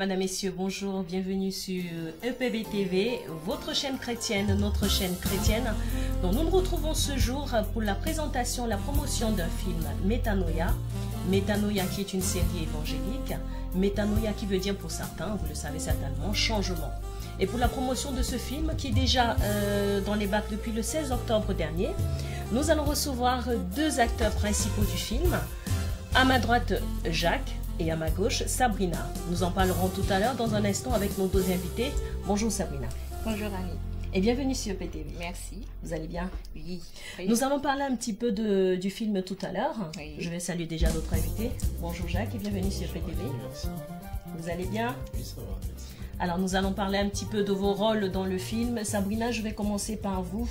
Madame, Messieurs, bonjour, bienvenue sur EPB TV, votre chaîne chrétienne, notre chaîne chrétienne, dont nous nous retrouvons ce jour pour la présentation, la promotion d'un film Métanoïa. Métanoïa qui est une série évangélique, Métanoïa qui veut dire pour certains, vous le savez certainement, changement. Et pour la promotion de ce film qui est déjà dans les bacs depuis le 16 octobre dernier, nous allons recevoir deux acteurs principaux du film. À ma droite, Jacques, et à ma gauche, Sabrina. Nous en parlerons tout à l'heure dans un instant avec nos deux invités. Bonjour Sabrina. Bonjour Annie. Et bienvenue sur EPTV. Merci. Vous allez bien? Oui. Nous allons parler un petit peu du film tout à l'heure. Oui. Je vais saluer déjà notre invité. Bonjour Jacques et bienvenue sur EPTV. Merci. Vous allez bien? Oui, ça va, merci. Alors nous allons parler un petit peu de vos rôles dans le film. Sabrina, je vais commencer par vous.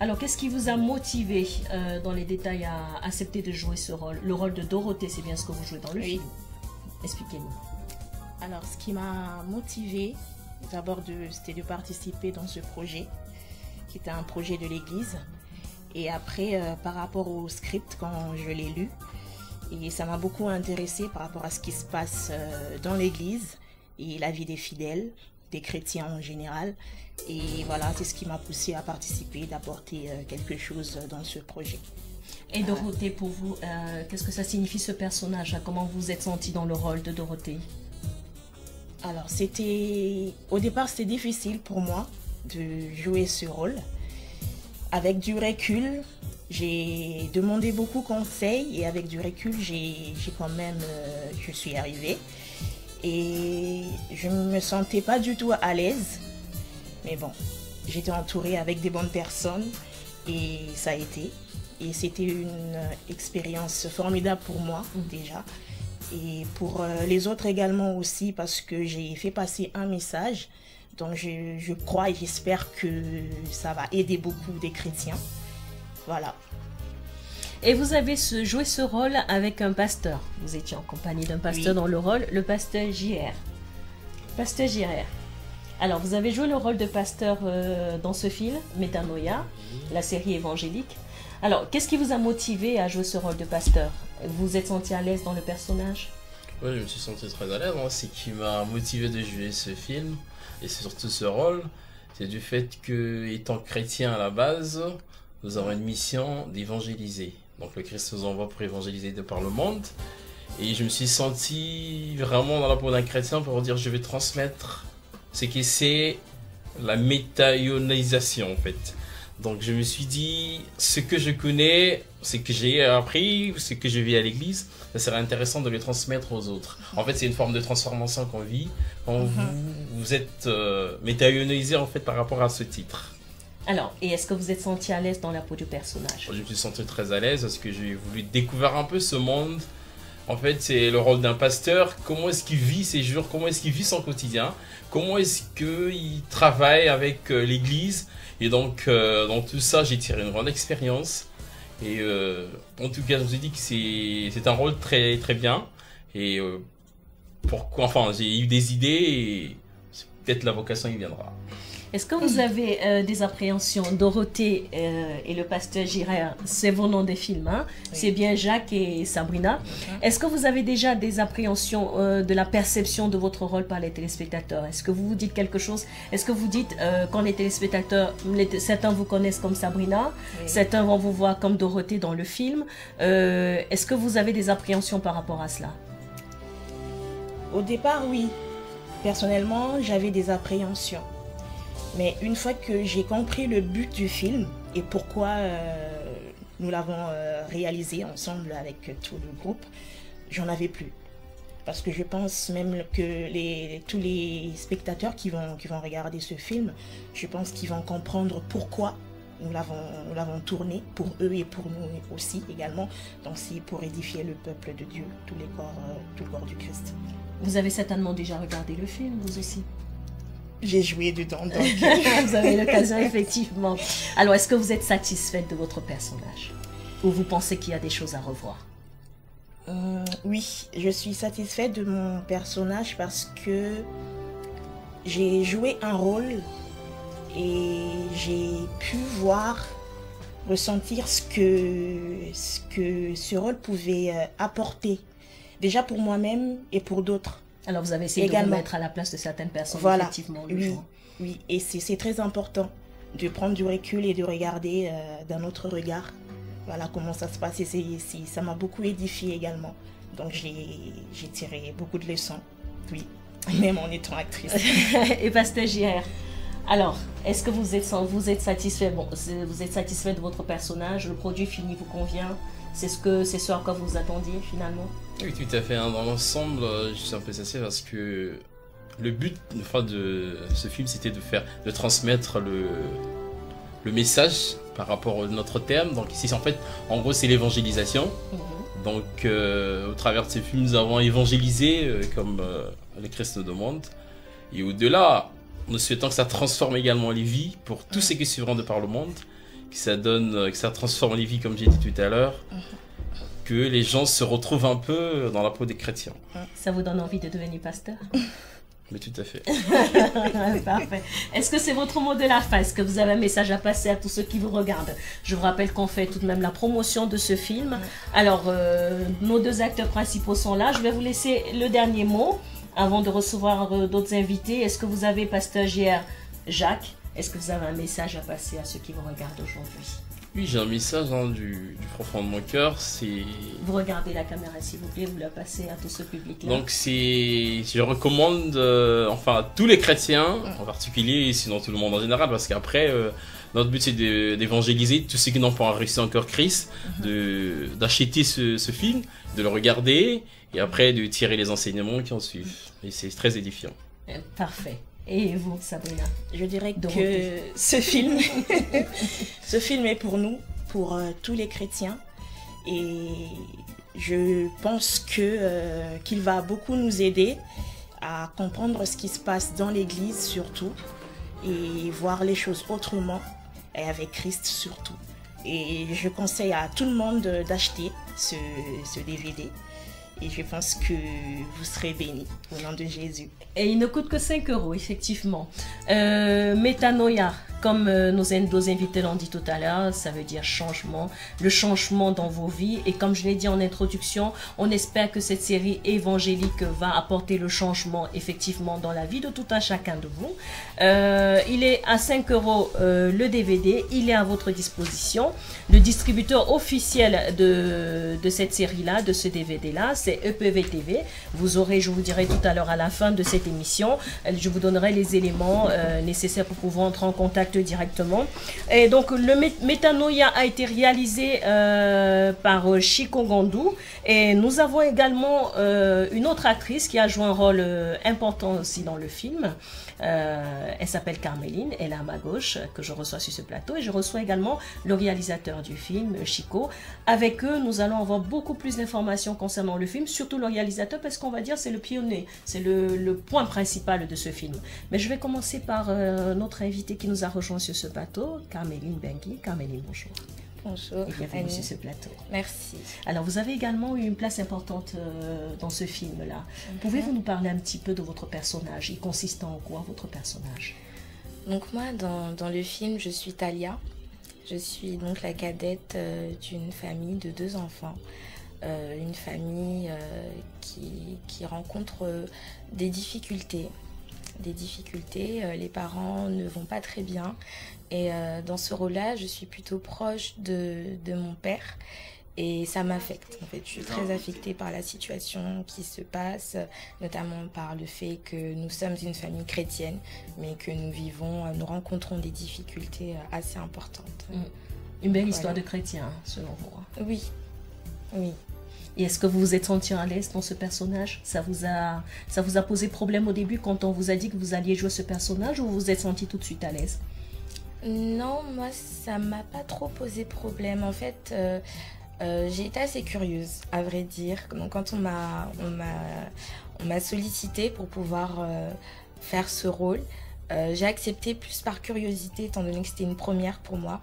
Alors qu'est-ce qui vous a motivé dans les détails à accepter de jouer ce rôle? Le rôle de Dorothée, c'est bien ce que vous jouez dans le film. Expliquez-nous. Alors, ce qui m'a motivée, d'abord, c'était de participer dans ce projet, qui était un projet de l'Église. Et après, par rapport au script, quand je l'ai lu, et ça m'a beaucoup intéressée par rapport à ce qui se passe dans l'Église et la vie des fidèles, des chrétiens en général. Et voilà, c'est ce qui m'a poussée à participer, d'apporter quelque chose dans ce projet. Et Dorothée, pour vous, qu'est-ce que ça signifie ce personnage? Comment vous vous êtes sentie dans le rôle de Dorothée? Alors, au départ, c'était difficile pour moi de jouer ce rôle. Avec du recul, j'ai demandé beaucoup de conseils et avec du recul, je suis arrivée. Et je ne me sentais pas du tout à l'aise. Mais bon, j'étais entourée avec des bonnes personnes et ça a été. Et c'était une expérience formidable pour moi déjà. Et pour les autres également aussi parce que j'ai fait passer un message. Donc je crois et j'espère que ça va aider beaucoup des chrétiens. Voilà. Et vous avez joué ce rôle avec un pasteur. Vous étiez en compagnie d'un pasteur dans le rôle, le pasteur JR. Pasteur JR. Alors vous avez joué le rôle de pasteur dans ce film, Métanoïa, la série évangélique. Alors, qu'est-ce qui vous a motivé à jouer ce rôle de pasteur? Vous vous êtes senti à l'aise dans le personnage? Oui, je me suis senti très à l'aise. Moi, ce qui m'a motivé de jouer ce film, et surtout ce rôle, c'est du fait que, étant chrétien à la base, nous avons une mission d'évangéliser. Donc, le Christ nous envoie pour évangéliser de par le monde. Et je me suis senti vraiment dans la peau d'un chrétien pour dire je vais transmettre ce que c'est la métaionisation, en fait. Donc je me suis dit, ce que je connais, ce que j'ai appris, ce que je vis à l'église, ça serait intéressant de le transmettre aux autres. En fait, c'est une forme de transformation qu'on vit quand vous êtes métaionisé en fait par rapport à ce titre. Alors, et est-ce que vous êtes senti à l'aise dans la peau du personnage? Je me suis senti très à l'aise parce que j'ai voulu découvrir un peu ce monde. En fait, c'est le rôle d'un pasteur. Comment est-ce qu'il vit ses jours? Comment est-ce qu'il vit son quotidien? Comment est-ce qu'il travaille avec l'église? Et donc, dans tout ça, j'ai tiré une grande expérience. Et en tout cas, je me suis dit que c'est un rôle très, très bien. Et pourquoi, enfin, j'ai eu des idées et peut-être la vocation y viendra. Est-ce que vous avez des appréhensions? Dorothée et le pasteur Girard, c'est vos noms des films, hein? Oui. C'est bien Jacques et Sabrina. Est-ce que vous avez déjà des appréhensions de la perception de votre rôle par les téléspectateurs? Est-ce que vous vous dites quelque chose? Est-ce que vous dites, quand les téléspectateurs, certains vous connaissent comme Sabrina, certains vont vous voir comme Dorothée dans le film, est-ce que vous avez des appréhensions par rapport à cela? Au départ, oui. Personnellement, j'avais des appréhensions. Mais une fois que j'ai compris le but du film et pourquoi nous l'avons réalisé ensemble avec tout le groupe, j'en avais plus. Parce que je pense même que tous les spectateurs qui vont regarder ce film, je pense qu'ils vont comprendre pourquoi nous l'avons tourné, pour eux et pour nous aussi également. Donc c'est pour édifier le peuple de Dieu, tout le corps du Christ. Vous avez certainement déjà regardé le film, vous aussi? J'ai joué dedans. Donc. Vous avez l'occasion, effectivement. Alors, est-ce que vous êtes satisfaite de votre personnage? Ou vous pensez qu'il y a des choses à revoir? Oui, je suis satisfaite de mon personnage parce que j'ai joué un rôle et j'ai pu voir, ressentir ce que ce rôle pouvait apporter. Déjà pour moi-même et pour d'autres. Alors vous avez essayé de vous mettre à la place de certaines personnes, voilà. Effectivement. Oui, oui, et c'est très important de prendre du recul et de regarder d'un autre regard. Voilà comment ça se passe et ça m'a beaucoup édifié également. Donc j'ai tiré beaucoup de leçons, oui, même en étant actrice. Et Pasteur JR, alors, est-ce que vous êtes satisfait? Bon, vous êtes satisfait de votre personnage, le produit fini vous convient? C'est ce à quoi vous vous attendiez finalement? Oui, tout à fait. Dans l'ensemble, je suis un peu satisfait parce que le but de ce film, c'était de transmettre le message par rapport à notre thème. Donc ici, en fait, en gros, c'est l'évangélisation. Donc, au travers de ce film, nous avons évangélisé comme le Christ nous demande. Et au-delà, nous souhaitons que ça transforme également les vies pour tous ceux qui suivront de par le monde. Que ça transforme les vies, comme j'ai dit tout à l'heure. Que les gens se retrouvent un peu dans la peau des chrétiens. Ça vous donne envie de devenir pasteur? Mais tout à fait. Parfait. Est-ce que c'est votre mot de la fin? Est-ce que vous avez un message à passer à tous ceux qui vous regardent? Je vous rappelle qu'on fait tout de même la promotion de ce film. Alors, nos deux acteurs principaux sont là. Je vais vous laisser le dernier mot avant de recevoir d'autres invités. Est-ce que vous avez, Pasteur JR Jacques, est-ce que vous avez un message à passer à ceux qui vous regardent aujourd'hui? Oui, j'ai un message du profond de mon cœur, c'est... Vous regardez la caméra s'il vous plaît, vous la passez à tout ce public-là. Donc je recommande à tous les chrétiens en particulier, et sinon tout le monde en général, parce qu'après, notre but c'est d'évangéliser tous ceux qui n'ont pas reçu encore Christ, d'acheter ce film, de le regarder, et après de tirer les enseignements qui en suivent. Et c'est très édifiant. Parfait. Et vous, Sabrina? Je dirais que ce film est pour nous, pour tous les chrétiens. Et je pense qu'il va beaucoup nous aider à comprendre ce qui se passe dans l'Église surtout, et voir les choses autrement, et avec Christ surtout. Et je conseille à tout le monde d'acheter ce DVD. Et je pense que vous serez bénis au nom de Jésus. Et il ne coûte que 5 €, effectivement. Métanoïa, comme nos invités l'ont dit tout à l'heure, ça veut dire changement, le changement dans vos vies. Et comme je l'ai dit en introduction, on espère que cette série évangélique va apporter le changement, effectivement, dans la vie de tout un chacun de vous. Il est à 5 € le DVD, il est à votre disposition. Le distributeur officiel de cette série-là, de ce DVD-là, c'est EPV TV. Vous aurez, je vous dirai tout à l'heure à la fin de cette émission, je vous donnerai les éléments nécessaires pour pouvoir entrer en contact directement. Et donc le Métanoïa a été réalisé par Chico Gandou, et nous avons également une autre actrice qui a joué un rôle important aussi dans le film. Elle s'appelle Carmeline, elle est à ma gauche, que je reçois sur ce plateau, et je reçois également le réalisateur du film, Chico. Avec eux, nous allons avoir beaucoup plus d'informations concernant le film, surtout le réalisateur, parce qu'on va dire c'est le pionnier, c'est le point principal de ce film. Mais je vais commencer par notre invité qui nous a rejoint sur ce plateau, Carmeline Bengui. Carmeline, bonjour. Bonjour. Et bienvenue sur ce plateau. Merci. Alors, vous avez également eu une place importante dans ce film-là. Pouvez-vous nous parler un petit peu de votre personnage? Il consiste en quoi, votre personnage? Donc moi, dans le film, je suis Talia. Je suis donc la cadette d'une famille de 2 enfants. Une famille qui rencontre des difficultés. Les parents ne vont pas très bien. Et dans ce rôle-là, je suis plutôt proche de mon père. Et ça m'affecte, en fait. Je suis très affectée par la situation qui se passe, notamment par le fait que nous sommes une famille chrétienne, mais que nous rencontrons des difficultés assez importantes. Une belle histoire de chrétien, selon vous. Oui, oui. Et est-ce que vous vous êtes senti à l'aise dans ce personnage? Ça vous a posé problème au début quand on vous a dit que vous alliez jouer ce personnage, ou vous vous êtes senti tout de suite à l'aise? Non, moi, ça m'a pas trop posé problème. En fait, j'ai été assez curieuse, à vrai dire. Donc, quand on m'a sollicité pour pouvoir faire ce rôle, j'ai accepté plus par curiosité, étant donné que c'était une première pour moi.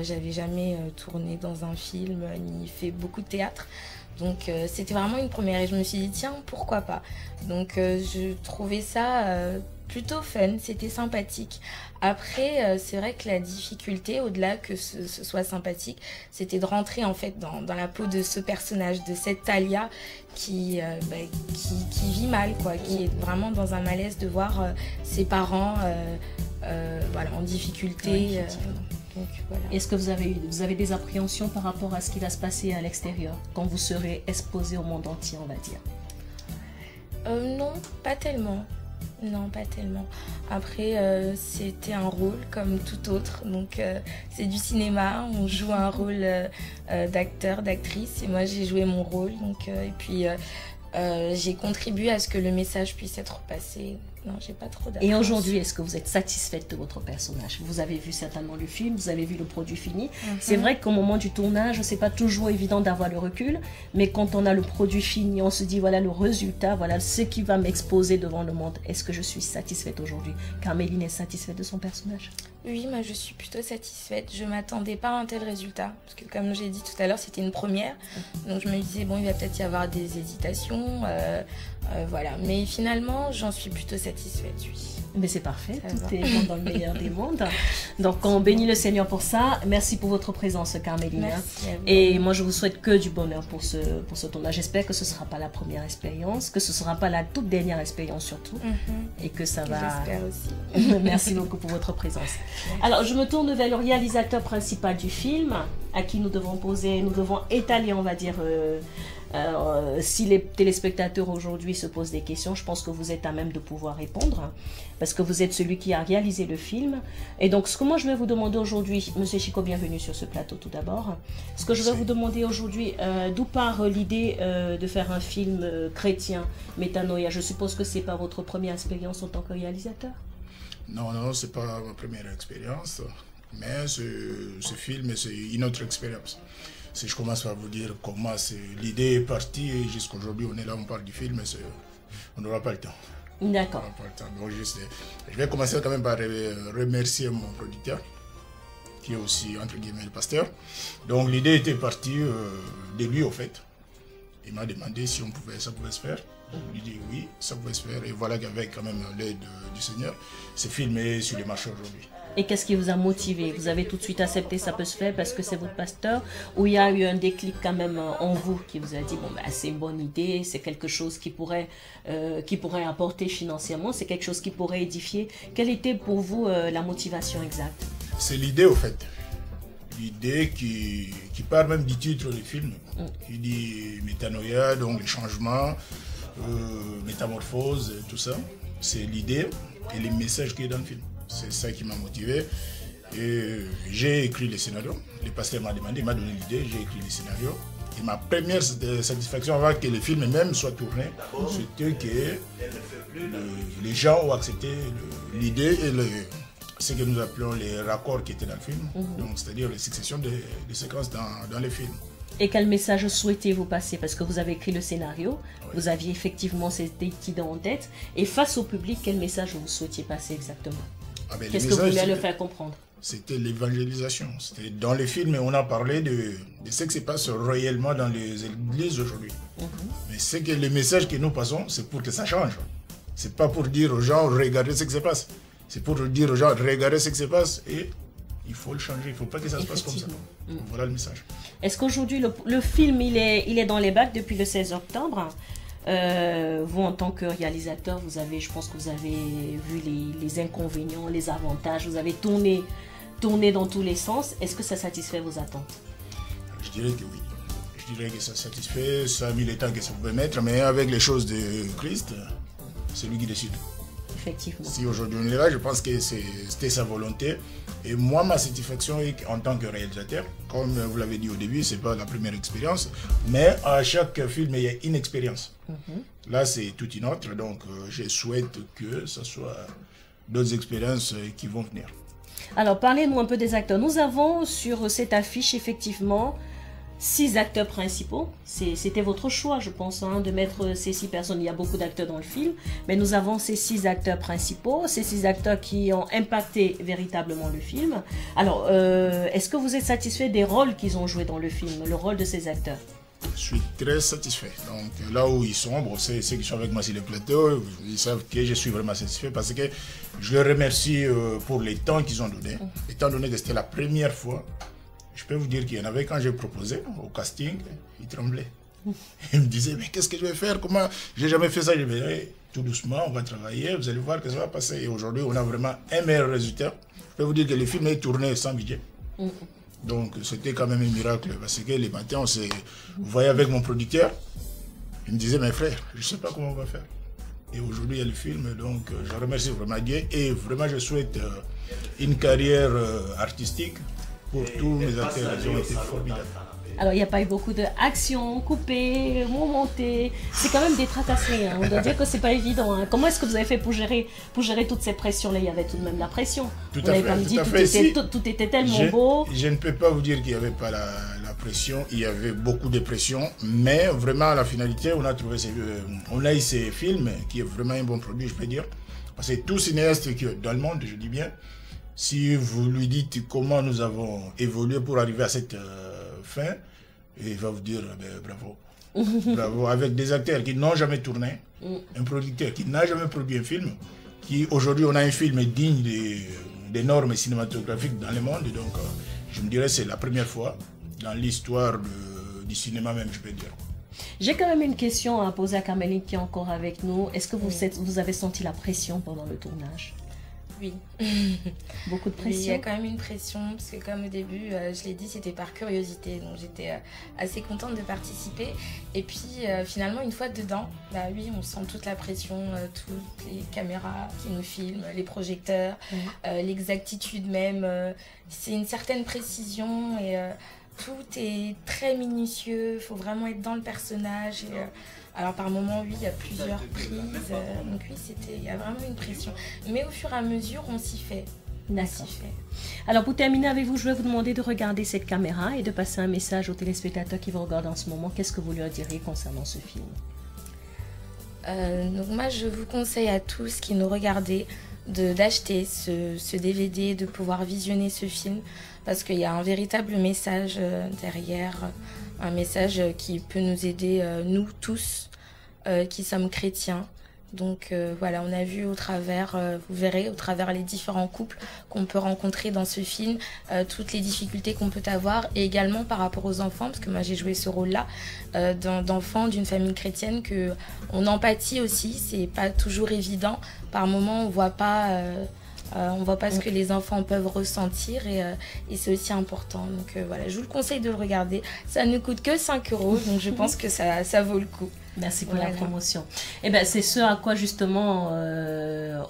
J'avais jamais tourné dans un film, ni fait beaucoup de théâtre. Donc c'était vraiment une première, et je me suis dit tiens, pourquoi pas. Donc je trouvais ça plutôt fun, c'était sympathique. Après, c'est vrai que la difficulté, au-delà que ce soit sympathique, c'était de rentrer en fait dans la peau de ce personnage, de cette Talia qui vit mal, quoi, qui est vraiment dans un malaise de voir ses parents voilà, en difficulté. Ouais, Donc, voilà. Est-ce que vous avez des appréhensions par rapport à ce qui va se passer à l'extérieur, quand vous serez exposé au monde entier, on va dire? Non, pas tellement. Non, pas tellement. Après, c'était un rôle comme tout autre. Donc, c'est du cinéma. On joue un rôle d'acteur, d'actrice. Et moi, j'ai joué mon rôle. Donc, et puis, j'ai contribué à ce que le message puisse être passé. Non, j'ai pas trop d'appréhension. Et aujourd'hui, est-ce que vous êtes satisfaite de votre personnage? Vous avez vu certainement le film, vous avez vu le produit fini. C'est vrai qu'au moment du tournage, c'est pas toujours évident d'avoir le recul, mais quand on a le produit fini, on se dit voilà le résultat, voilà ce qui va m'exposer devant le monde. Est-ce que je suis satisfaite aujourd'hui? Carméline est satisfaite de son personnage? Oui, moi je suis plutôt satisfaite. Je m'attendais pas à un tel résultat. Parce que comme j'ai dit tout à l'heure, c'était une première. Donc je me disais, bon, il va peut-être y avoir des hésitations. Voilà. Mais finalement, j'en suis plutôt satisfaite, oui. Mais c'est parfait, tout est bon dans le meilleur des mondes. Donc on bénit le Seigneur pour ça. Merci pour votre présence, Carméline. Merci à vous. Et moi je vous souhaite que du bonheur pour ce tournage. J'espère que ce ne sera pas la première expérience, que ce ne sera pas la toute dernière expérience surtout. Et que ça va... J'espère aussi. Merci beaucoup pour votre présence. Alors je me tourne vers le réalisateur principal du film, à qui nous devons étaler, on va dire... si les téléspectateurs aujourd'hui se posent des questions, je pense que vous êtes à même de pouvoir répondre, hein, parce que vous êtes celui qui a réalisé le film. Et donc, ce que moi je vais vous demander aujourd'hui, Monsieur Chico, bienvenue sur ce plateau tout d'abord. Ce que je vais vous demander aujourd'hui, d'où part l'idée de faire un film chrétien, Métanoïa? Je suppose que c'est pas votre première expérience en tant que réalisateur? Non, non, c'est pas ma première expérience, mais ce film, c'est une autre expérience. Si je commence par vous dire comment l'idée est partie et jusqu'à aujourd'hui on est là, on parle du film, on n'aura pas le temps. D'accord. Donc je vais commencer quand même par remercier mon producteur, qui est aussi entre guillemets le pasteur. Donc l'idée était partie de lui au fait. Il m'a demandé si ça pouvait se faire. Je lui ai dit oui, ça pouvait se faire. Et voilà qu'avec quand même l'aide du Seigneur, ce film est sur les marchés aujourd'hui. Et qu'est-ce qui vous a motivé? Vous avez tout de suite accepté ça peut se faire parce que c'est votre pasteur, ou il y a eu un déclic quand même en vous qui vous a dit bon ben c'est une bonne idée, c'est quelque chose qui pourrait apporter financièrement, c'est quelque chose qui pourrait édifier. Quelle était pour vous la motivation exacte? C'est l'idée au fait. L'idée qui part même du titre du film. Il dit Métanoïa, donc les changements, métamorphose, tout ça. C'est l'idée et les messages qui est dans le film. C'est ça qui m'a motivé. Et j'ai écrit le scénario. Le pasteur m'a demandé, il m'a donné l'idée, j'ai écrit le scénario. Et ma première satisfaction avant que le film même soit tourné, c'était que les gens ont accepté l'idée et ce que nous appelons les raccords qui étaient dans le film. Donc c'est-à-dire les successions de séquences dans les films. Et quel message souhaitez-vous passer? Parce que vous avez écrit le scénario, vous aviez effectivement cette idée en tête. Et face au public, quel message vous souhaitiez passer exactement? Qu'est-ce que vous voulez le faire comprendre? C'était l'évangélisation. Dans les films, on a parlé de ce qui se passe réellement dans les églises aujourd'hui. Mais c'est que le message que nous passons, c'est pour que ça change. C'est pas pour dire aux gens, regardez ce qui se passe. C'est pour dire aux gens, regardez ce qui se passe et il faut le changer. Il ne faut pas que ça se passe comme ça. Voilà le message. Est-ce qu'aujourd'hui, le film, il est dans les bacs depuis le 16 octobre? Vous, en tant que réalisateur, je pense que vous avez vu les inconvénients, les avantages, vous avez tourné dans tous les sens. Est-ce que ça satisfait vos attentes? Je dirais que oui. Je dirais que ça satisfait, ça a mis le temps que ça pouvait mettre, mais avec les choses de Christ, c'est lui qui décide. Effectivement. Si aujourd'hui on est là, je pense que c'était sa volonté. Et moi, ma satisfaction en tant que réalisateur, comme vous l'avez dit au début, c'est pas la première expérience, mais à chaque film, il y a une expérience. Là, c'est toute une autre, donc je souhaite que ce soit d'autres expériences qui vont venir. Alors, parlez-nous un peu des acteurs. Nous avons sur cette affiche, effectivement, 6 acteurs principaux. C'était votre choix, je pense, hein, de mettre ces 6 personnes. Il y a beaucoup d'acteurs dans le film, mais nous avons ces 6 acteurs principaux, ces 6 acteurs qui ont impacté véritablement le film. Alors, est-ce que vous êtes satisfait des rôles qu'ils ont joués dans le film, le rôle de ces acteurs? je suis très satisfait. Donc là où ils sont, bon, c'est ceux qui sont avec moi sur le plateau, ils savent que je suis vraiment satisfait parce que je les remercie pour les temps qu'ils ont donné. Étant donné que c'était la première fois, je peux vous dire qu'il y en avait quand j'ai proposé au casting, ils tremblaient. Ils me disaient, mais qu'est-ce que je vais faire? Comment? J'ai jamais fait ça. Je me disais, tout doucement, on va travailler, vous allez voir que ça va passer. Et aujourd'hui, on a vraiment un meilleur résultat. Je peux vous dire que le film est tourné sans budget. Donc c'était quand même un miracle parce que les matins, vous voyez avec mon producteur, il me disait, mes frères, je ne sais pas comment on va faire. Et aujourd'hui, il y a le film, donc je remercie vraiment Dieu et vraiment je souhaite une carrière artistique pour tous les acteurs qui ont été formidables. Alors, il n'y a pas eu beaucoup d'actions coupées, montées. C'est quand même des tracasseries. Hein. On doit dire que c'est pas évident. Hein. Comment est-ce que vous avez fait pour gérer toutes ces pressions-là? Il y avait tout de même la pression. Tout vous à avez fait, comme dit, tout était tellement beau. Je ne peux pas vous dire qu'il n'y avait pas la pression. Il y avait beaucoup de pression. Mais vraiment, à la finalité, on a trouvé on a eu ces films qui est vraiment un bon produit, je peux dire. Parce que tout cinéaste qui est dans le monde, je dis bien, si vous lui dites comment nous avons évolué pour arriver à cette fin, il va vous dire bravo. Bravo. Avec des acteurs qui n'ont jamais tourné, un producteur qui n'a jamais produit un film, qui aujourd'hui on a un film digne des normes cinématographiques dans le monde. Donc je me dirais c'est la première fois dans l'histoire du cinéma même, je peux dire. J'ai quand même une question à poser à Caméline qui est encore avec nous. Est-ce que vous avez senti la pression pendant le tournage? Oui. Beaucoup de pression. Il y a quand même une pression, parce que comme au début, je l'ai dit, c'était par curiosité. Donc j'étais assez contente de participer. Et puis finalement, une fois dedans, bah oui, on sent toute la pression, toutes les caméras qui nous filment, les projecteurs, l'exactitude même. C'est une certaine précision et tout est très minutieux. Il faut vraiment être dans le personnage. Et, alors par moments, oui, il y a plusieurs prises, donc oui, il y a vraiment une pression. Mais au fur et à mesure, on s'y fait. D'accord. Alors pour terminer avec vous, je vais vous demander de regarder cette caméra et de passer un message aux téléspectateurs qui vous regardent en ce moment. Qu'est-ce que vous leur diriez concernant ce film? Donc moi, je vous conseille à tous qui nous regardez d'acheter ce DVD, de pouvoir visionner ce film, parce qu'il y a un véritable message derrière, un message qui peut nous aider, nous tous, qui sommes chrétiens. Donc voilà, on a vu au travers, vous verrez, au travers les différents couples qu'on peut rencontrer dans ce film, toutes les difficultés qu'on peut avoir, et également par rapport aux enfants, parce que moi j'ai joué ce rôle-là, d'enfants d'une famille chrétienne, qu'on empathie aussi, c'est pas toujours évident. Par moments, on voit pas ce que les enfants peuvent ressentir et c'est aussi important. Donc voilà, je vous le conseille de le regarder. Ça ne coûte que 5 €, donc je pense que ça vaut le coup. Merci pour la promotion. Eh ben, c'est ce à quoi justement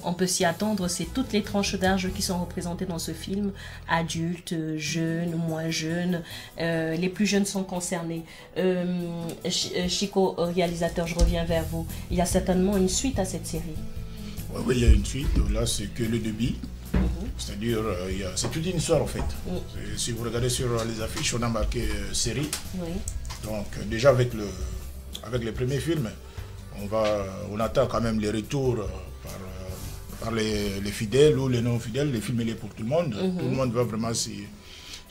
on peut s'y attendre. C'est toutes les tranches d'âge qui sont représentées dans ce film. Adultes, jeunes, moins jeunes. Les plus jeunes sont concernés. Chico, réalisateur, je reviens vers vous. Il y a certainement une suite à cette série. Oui, il y a une suite. Là, c'est que le début. C'est-à-dire, c'est toute une histoire en fait. Si vous regardez sur les affiches, on a marqué série. Oui. Donc, déjà avec les premiers films, on attend quand même les retours par les fidèles ou les non-fidèles. Les films, il est pour tout le monde. Tout le monde va vraiment s'y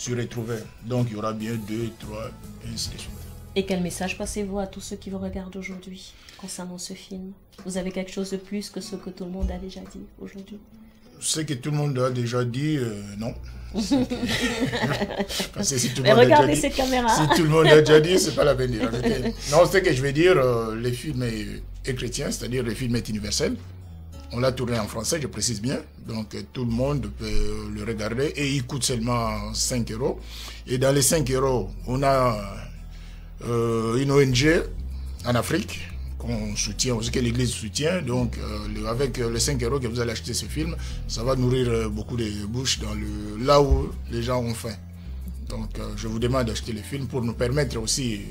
retrouver. Donc, il y aura bien 2, 3, et ainsi de suite. Et quel message passez-vous à tous ceux qui vous regardent aujourd'hui concernant ce film? Vous avez quelque chose de plus que ce que tout le monde a déjà dit aujourd'hui? Ce que tout le monde a déjà dit, non. Parce que si tout le Mais monde regardez a déjà cette caméra. Si tout le monde a déjà dit, c'est pas la peine de dire. Non, ce que je veux dire, le film est chrétien, c'est-à-dire le film est universel. On l'a tourné en français, je précise bien. Donc tout le monde peut le regarder et il coûte seulement 5 €. Et dans les 5 €, on a une ONG en Afrique qu'on soutient, aussi que l'Église soutient. Donc avec les 5 € que vous allez acheter ce film, ça va nourrir beaucoup de bouches là où les gens ont faim. Donc je vous demande d'acheter le film pour nous permettre aussi,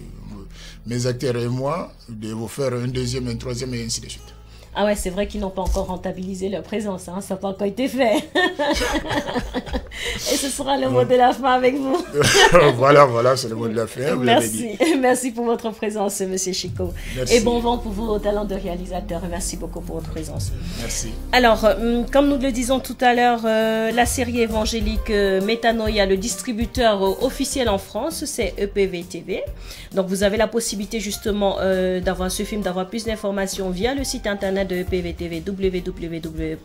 mes acteurs et moi, de vous faire un deuxième, un troisième et ainsi de suite. Ah ouais, c'est vrai qu'ils n'ont pas encore rentabilisé leur présence, hein, ça n'a pas encore été fait. Et ce sera le mot de la fin avec vous. Voilà, c'est le mot de la fin. Merci pour votre présence, Monsieur Chico. Merci. Et bon vent pour vos talents de réalisateur. Merci beaucoup pour votre présence. Merci. Alors, comme nous le disons tout à l'heure, la série évangélique Métanoïa, le distributeur officiel en France, c'est EPV TV. Donc, vous avez la possibilité justement d'avoir ce film, d'avoir plus d'informations via le site internet de EPV TV, www.epvtv.com.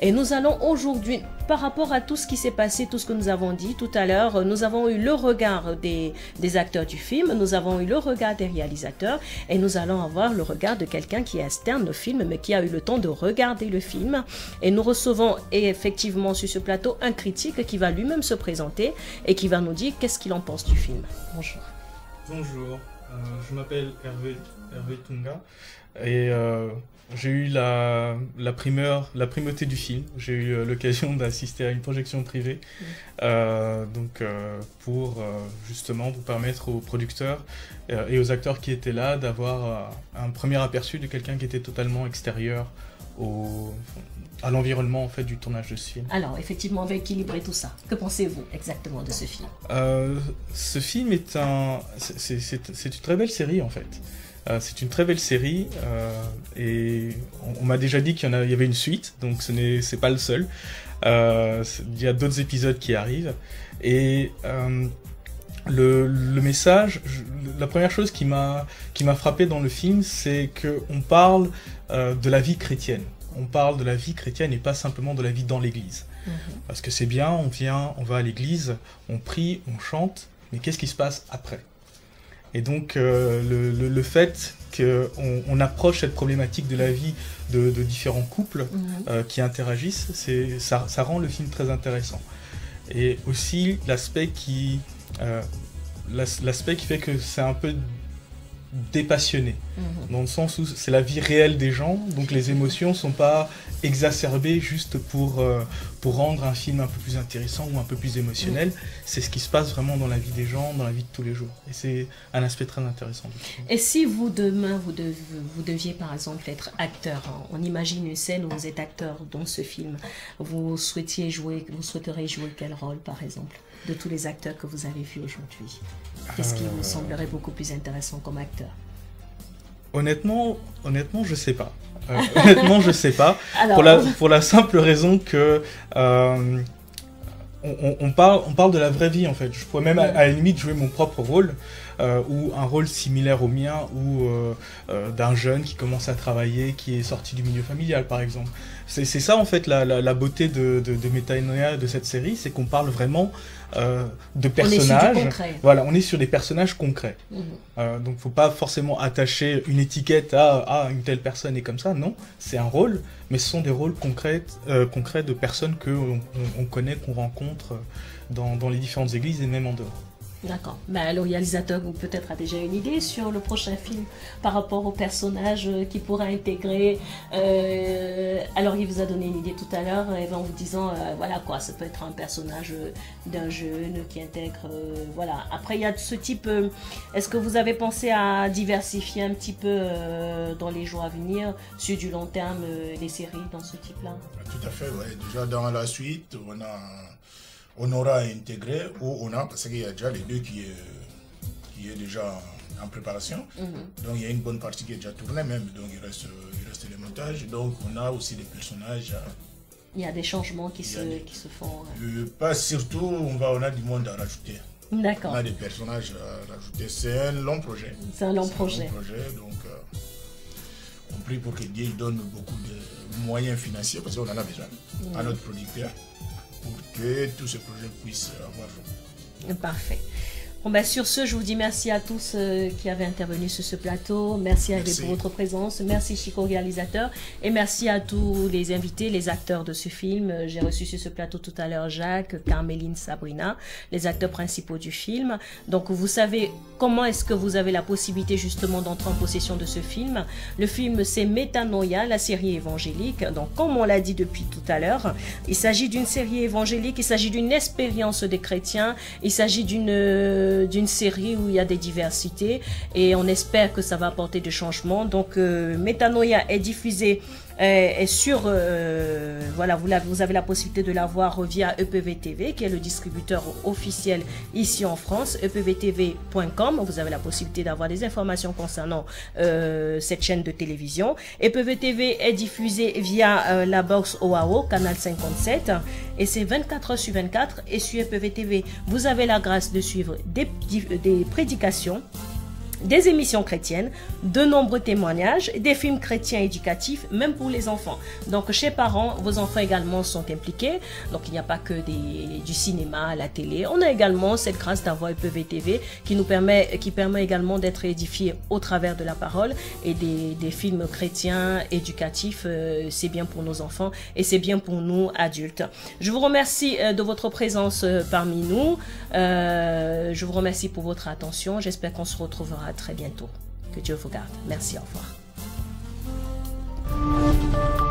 Et nous allons aujourd'hui, par rapport à tout ce qui s'est passé, tout ce que nous avons dit tout à l'heure, nous avons eu le regard des acteurs du film, nous avons eu le regard des réalisateurs et nous allons avoir le regard de quelqu'un qui externe le film mais qui a eu le temps de regarder le film. Et nous recevons effectivement sur ce plateau un critique qui va lui-même se présenter et qui va nous dire qu'est-ce qu'il en pense du film. Bonjour. Bonjour, je m'appelle Hervé Tunga et j'ai eu la primauté du film. J'ai eu l'occasion d'assister à une projection privée pour justement vous permettre aux producteurs et aux acteurs qui étaient là d'avoir un premier aperçu de quelqu'un qui était totalement extérieur à l'environnement en fait du tournage de ce film. Alors effectivement, on va équilibrer tout ça. Que pensez-vous exactement de ce film? Ce film c'est une très belle série en fait. C'est une très belle série et on m'a déjà dit qu'il y avait une suite, donc c'est pas le seul. Il y a d'autres épisodes qui arrivent et le message, la première chose qui m'a frappé dans le film, c'est qu'on parle de la vie chrétienne. On parle de la vie chrétienne et pas simplement de la vie dans l'église. Parce que c'est bien, on va à l'église, on prie, on chante, mais qu'est-ce qui se passe après? Et donc le fait qu'on approche cette problématique de la vie de différents couples qui interagissent, ça rend le film très intéressant. Et aussi l'aspect qui fait que c'est un peu dépassionné, dans le sens où c'est la vie réelle des gens, donc les émotions ne sont pas exacerbées juste pour rendre un film un peu plus intéressant ou un peu plus émotionnel. C'est ce qui se passe vraiment dans la vie des gens, dans la vie de tous les jours. Et c'est un aspect très intéressant du film. Et si vous demain, vous deviez par exemple être acteur, hein, on imagine une scène où vous êtes acteur dans ce film, vous souhaiteriez jouer quel rôle par exemple, de tous les acteurs que vous avez vus aujourd'hui? Qu'est-ce qui vous semblerait beaucoup plus intéressant comme acteur? Honnêtement, je sais pas. Honnêtement, je sais pas. Alors, pour la simple raison que on parle de la vraie vie en fait. Je pourrais même à la limite jouer mon propre rôle ou un rôle similaire au mien ou d'un jeune qui commence à travailler, qui est sorti du milieu familial par exemple. C'est ça en fait la beauté de Métanoïa, de cette série, c'est qu'on parle vraiment de personnages. On est sur du concret. Voilà, on est sur des personnages concrets. Donc faut pas forcément attacher une étiquette à une telle personne est comme ça, non, c'est un rôle, mais ce sont des rôles concrets de personnes qu'on connaît, qu'on rencontre dans les différentes églises et même en dehors. D'accord. Ben, le réalisateur peut-être a déjà une idée sur le prochain film par rapport au personnage qu'il pourra intégrer. Alors il vous a donné une idée tout à l'heure en vous disant voilà quoi, ça peut être un personnage d'un jeune qui intègre voilà. Après il y a ce type. Est-ce que vous avez pensé à diversifier un petit peu dans les jours à venir sur du long terme les séries dans ce type-là? Tout à fait. Ouais. Déjà dans la suite on aura intégré, parce qu'il y a déjà les deux qui est déjà en préparation. Donc il y a une bonne partie qui est déjà tournée même, donc il reste les montages. Donc on a aussi des personnages. Il y a des changements qui se font. Pas surtout, on a du monde à rajouter. D'accord. On a des personnages à rajouter. C'est un long projet. C'est un long projet. Donc on prie pour que Dieu donne beaucoup de moyens financiers, parce qu'on en a besoin à notre producteur, pour que tout ce projet puisse avoir vie. Parfait. Bon ben sur ce, je vous dis merci à tous qui avaient intervenu sur ce plateau. Merci à vous pour votre présence. Merci Chico, réalisateur. Et merci à tous les invités, les acteurs de ce film. J'ai reçu sur ce plateau tout à l'heure Jacques, Carmeline, Sabrina, les acteurs principaux du film. Donc vous savez comment est-ce que vous avez la possibilité justement d'entrer en possession de ce film. Le film c'est Métanoïa, la série évangélique. Donc comme on l'a dit depuis tout à l'heure, il s'agit d'une série évangélique, il s'agit d'une expérience des chrétiens, il s'agit d'une série où il y a des diversités et on espère que ça va apporter des changements. Donc Métanoïa est diffusé est sur, voilà, vous avez la possibilité de la voir via EPV TV, qui est le distributeur officiel ici en France, epvtv.com. Vous avez la possibilité d'avoir des informations concernant cette chaîne de télévision. EPV TV est diffusé via la box OAO, canal 57, et c'est 24 heures sur 24. Et sur EPV TV, vous avez la grâce de suivre des prédications, des émissions chrétiennes, de nombreux témoignages, des films chrétiens éducatifs, même pour les enfants. Donc, chez parents, vos enfants également sont impliqués. Donc, il n'y a pas que du cinéma, la télé. On a également cette grâce d'avoir EPV TV qui permet également d'être édifié au travers de la parole et des films chrétiens éducatifs. C'est bien pour nos enfants et c'est bien pour nous adultes. Je vous remercie de votre présence parmi nous. Je vous remercie pour votre attention. J'espère qu'on se retrouvera très bientôt. Que Dieu vous garde. Merci, au revoir.